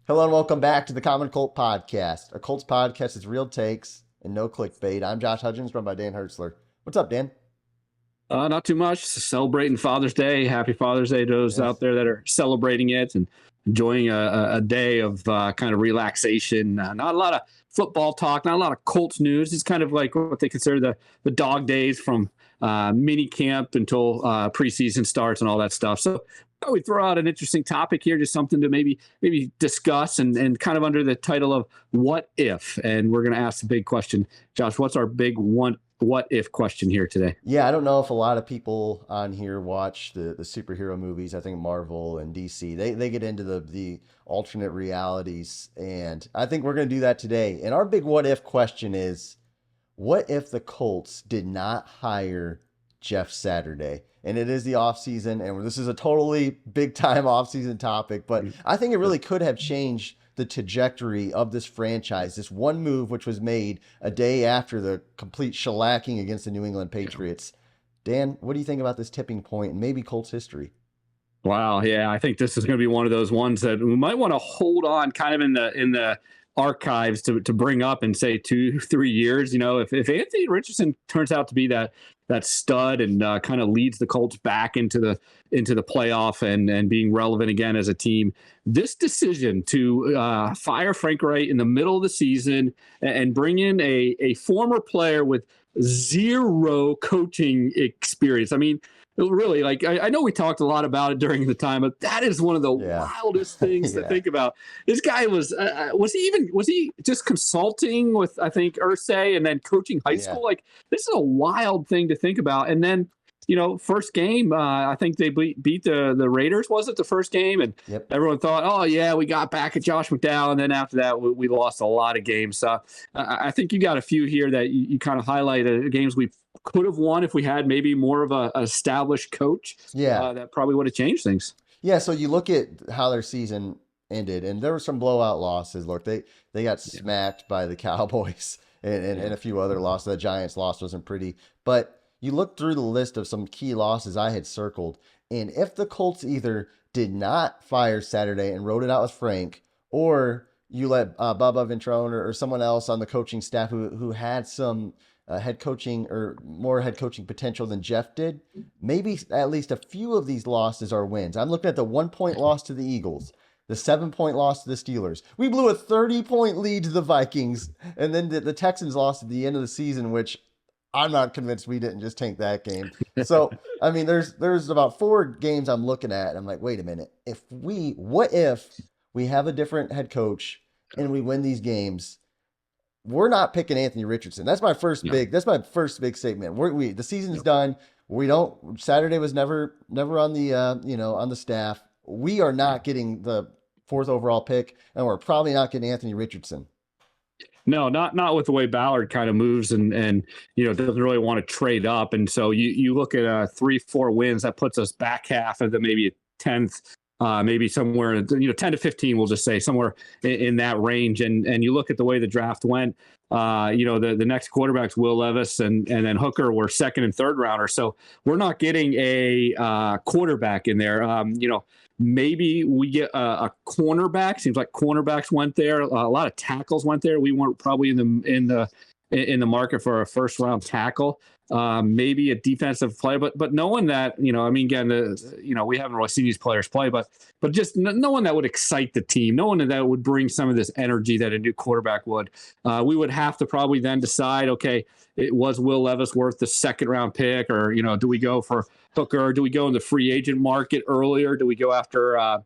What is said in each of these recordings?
Hello and welcome back to the Common Colt Podcast. A Colts podcast is real takes and no clickbait. I'm Josh Hudgens, run by Dan Hertzler. What's up, Dan? Not too much. Celebrating Father's Day. Happy Father's Day to those Yes. out there that are celebrating it and enjoying a day of kind of relaxation. Not a lot of football talk, not a lot of Colts news. It's kind of like what they consider the dog days from mini camp until preseason starts and all that stuff. So we throw out an interesting topic here, just something to maybe discuss and kind of under the title of what if. And we're going to ask the big question. Josh, what's our big what if question here today? Yeah, I don't know if a lot of people on here watch the superhero movies. I think Marvel and DC, they get into the alternate realities. And I think we're going to do that today. And our big what if question is, what if the Colts did not hire Jeff Saturday? And it is the offseason, and this is a totally big time offseason topic, but I think it really could have changed the trajectory of this franchise. This one move, which was made a day after the complete shellacking against the New England Patriots. Dan, what do you think about this tipping point and maybe Colts history? Wow, yeah, I think this is going to be one of those ones that we might want to hold on kind of in the archives to bring up and say 2-3 years. You know, if Anthony Richardson turns out to be that stud and kind of leads the Colts back into the playoff and being relevant again as a team, this decision to fire Frank Reich in the middle of the season and bring in a former player with zero coaching experience. I mean, really, like I know we talked a lot about it during the time, but that is one of the wildest things to think about. This guy was he just consulting with, I think, Irsay and then coaching high school? Like, this is a wild thing to think about. And then, you know, first game, I think they beat the Raiders. Was it the first game? And everyone thought, oh yeah, we got back at Josh McDowell. And then after that, we lost a lot of games. So I think you got a few here that you kind of highlighted games we could have won if we had maybe more of a established coach. That probably would have changed things. Yeah, so you look at how their season ended, and there were some blowout losses. Look, they got smacked by the Cowboys and a few other losses. The Giants loss wasn't pretty. But you look through the list of some key losses I had circled, and if the Colts either did not fire Saturday and wrote it out with Frank, or you let Bubba Ventrone or someone else on the coaching staff who had some head coaching or more head coaching potential than Jeff did, maybe at least a few of these losses are wins. I'm looking at the 1-point loss to the Eagles, the 7-point loss to the Steelers. We blew a 30-point lead to the Vikings, and then the Texans lost at the end of the season, which I'm not convinced we didn't just tank that game. So, I mean, there's about 4 games I'm looking at, and I'm like, wait a minute. What if we have a different head coach and we win these games? We're not picking Anthony Richardson. That's my first big statement. The season's done. Saturday was never on the on the staff. We are not getting the 4th overall pick, and we're probably not getting Anthony Richardson. No, not with the way Ballard kind of moves and doesn't really want to trade up. And so you look at 3-4 wins, that puts us back half of the maybe 10th. Maybe somewhere, 10 to 15, we'll just say somewhere in that range. And you look at the way the draft went, the next quarterbacks, Will Levis and then Hooker were 2nd and 3rd rounder. So we're not getting a quarterback in there. Maybe we get a cornerback. Seems like cornerbacks went there. A lot of tackles went there. We weren't probably in the market for a 1st round tackle. Maybe a defensive play, but knowing that, again, we haven't really seen these players play, but just no one that would excite the team, no one that would bring some of this energy that a new quarterback would. We would have to probably then decide, okay, it was Will Levis worth the 2nd round pick, or do we go for Hooker? Do we go in the free agent market earlier? Do we go after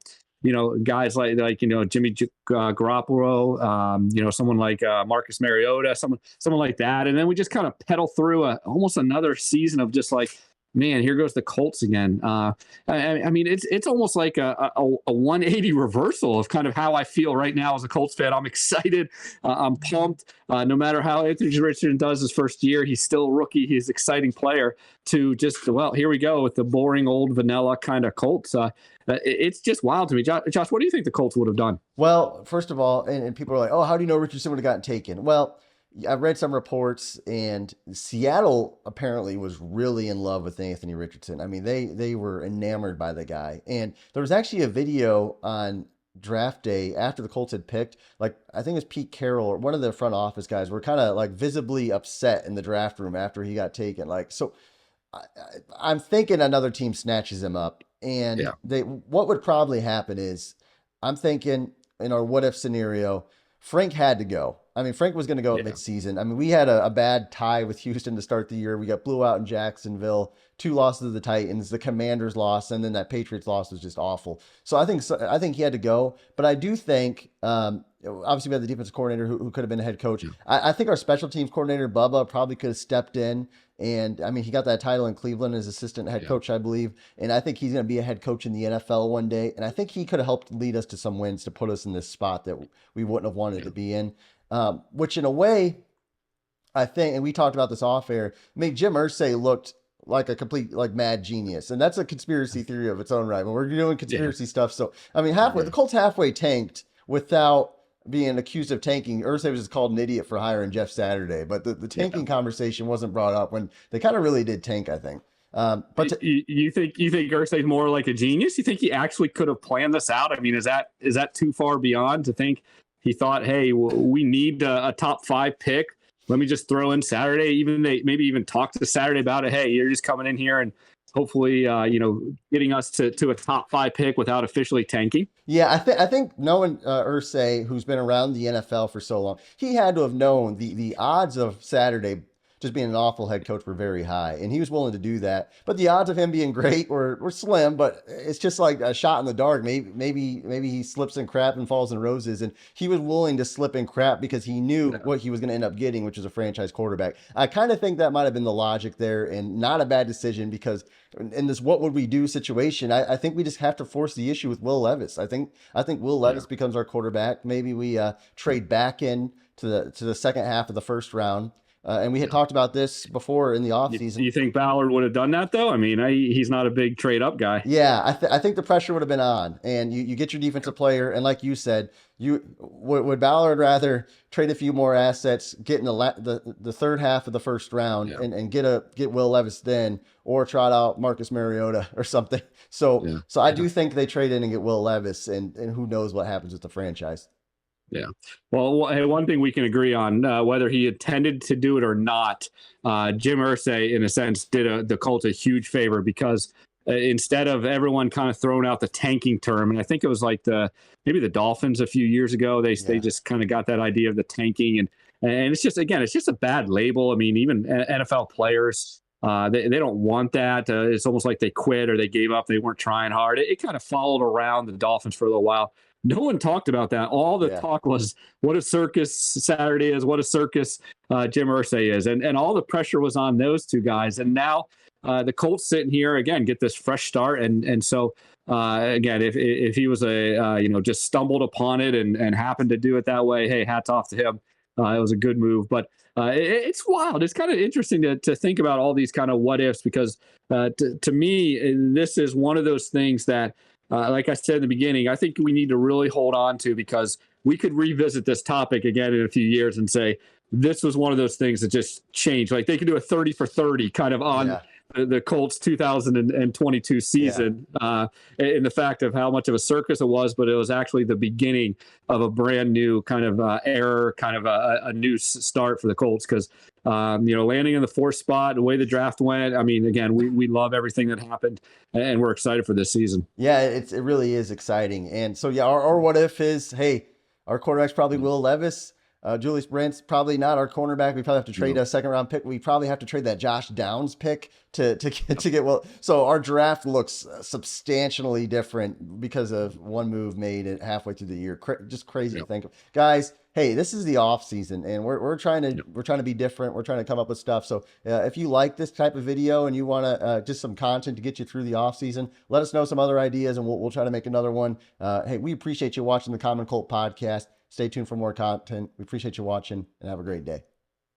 guys like Jimmy Garoppolo, someone like Marcus Mariota, someone like that, and then we just kind of pedal through almost another season of just like, man, here goes the Colts again. I mean, it's almost like a 180 reversal of kind of how I feel right now as a Colts fan. I'm excited. I'm pumped. No matter how Anthony Richardson does his first year, he's still a rookie. He's an exciting player. To just, well, here we go with the boring old vanilla kind of Colts. It's just wild to me. Josh, what do you think the Colts would have done? Well, first of all, and people are like, oh, how do you know Richardson would have gotten taken? Well, I've read some reports, and Seattle apparently was really in love with Anthony Richardson. I mean, they were enamored by the guy. And there was actually a video on draft day after the Colts had picked, like I think it was Pete Carroll or one of the front office guys were kind of like visibly upset in the draft room after he got taken. Like, so I'm thinking another team snatches him up, and what would probably happen is I'm thinking in our what if scenario, Frank had to go. I mean, Frank was going to go at midseason. I mean, we had a bad tie with Houston to start the year. We got blew out in Jacksonville, 2 losses to the Titans, the Commanders loss, and then that Patriots loss was just awful. So I think he had to go. But I do think, obviously we had the defensive coordinator who could have been a head coach. I think our special teams coordinator, Bubba, probably could have stepped in. And I mean, he got that title in Cleveland as assistant head coach, I believe. And I think he's going to be a head coach in the NFL one day. And I think he could have helped lead us to some wins to put us in this spot that we wouldn't have wanted to be in. Which in a way, I think, and we talked about this off air, made Jim Irsay looked like a complete like mad genius. And that's a conspiracy theory of its own right. When we're doing conspiracy stuff. So, I mean, the Colts halfway tanked without being accused of tanking. Irsay was just called an idiot for hiring Jeff Saturday, but the tanking conversation wasn't brought up when they kind of really did tank, I think. But you think Irsay's more like a genius? You think he actually could have planned this out? I mean, is that too far beyond to think he thought, hey, we need a top 5 pick? Let me just throw in Saturday. Maybe even talk to Saturday about it. Hey, you're just coming in here and hopefully, getting us to a top 5 pick without officially tanking. Yeah, I think knowing Irsay, who's been around the NFL for so long, he had to have known the odds of Saturday just being an awful head coach were very high, and he was willing to do that. But the odds of him being great were slim. But it's just like a shot in the dark. Maybe he slips in crap and falls in roses, and he was willing to slip in crap because he knew what he was going to end up getting, which was a franchise quarterback. I kind of think that might have been the logic there, and not a bad decision because in this what would we do situation, I think we just have to force the issue with Will Levis. I think Will Levis becomes our quarterback. Maybe we trade back in to the second half of the first round. And we had talked about this before in the offseason. You think Ballard would have done that, though? I mean, he's not a big trade-up guy. Yeah, I think the pressure would have been on. And you get your defensive player, and like you said, would Ballard rather trade a few more assets, get in the third half of the first round, and get Will Levis then, or trot out Marcus Mariota or something? So I do think they trade in and get Will Levis, and who knows what happens with the franchise. Yeah. Well, hey, one thing we can agree on, whether he intended to do it or not, Jim Irsay, in a sense, did the Colts a huge favor because instead of everyone kind of throwing out the tanking term, and I think it was like maybe the Dolphins a few years ago, they just kind of got that idea of the tanking. And it's just, again, it's just a bad label. I mean, even NFL players, they don't want that. It's almost like they quit or they gave up. They weren't trying hard. It kind of followed around the Dolphins for a little while. No one talked about that. All the talk was what a circus Saturday is, what a circus Jim Irsay is. And all the pressure was on those two guys. And now the Colts sitting here, again, get this fresh start. And so, again, if he was just stumbled upon it and happened to do it that way, hey, hats off to him. It was a good move. But it's wild. It's kind of interesting to think about all these kind of what ifs because to me, this is one of those things that, like I said in the beginning, I think we need to really hold on to because we could revisit this topic again in a few years and say, this was one of those things that just changed. Like they could do a 30 for 30 kind of on the Colts 2022 season in the fact of how much of a circus it was, but it was actually the beginning of a brand new kind of era, kind of a new start for the Colts because, landing in the 4th spot, the way the draft went, I mean, again, we love everything that happened and we're excited for this season. Yeah, it really is exciting. And so, our what if is, hey, our quarterback's probably Will Levis. Julius Brent's probably not our cornerback. We probably have to trade a 2nd round pick. We probably have to trade that Josh Downs pick to get well. So our draft looks substantially different because of one move made halfway through the year. Just crazy to think of, guys. Hey, this is the off season, and we're trying to be different. We're trying to come up with stuff. So if you like this type of video and you want to just some content to get you through the off season, let us know some other ideas, and we'll try to make another one. Hey, we appreciate you watching the Common Colt Podcast. Stay tuned for more content. We appreciate you watching and have a great day.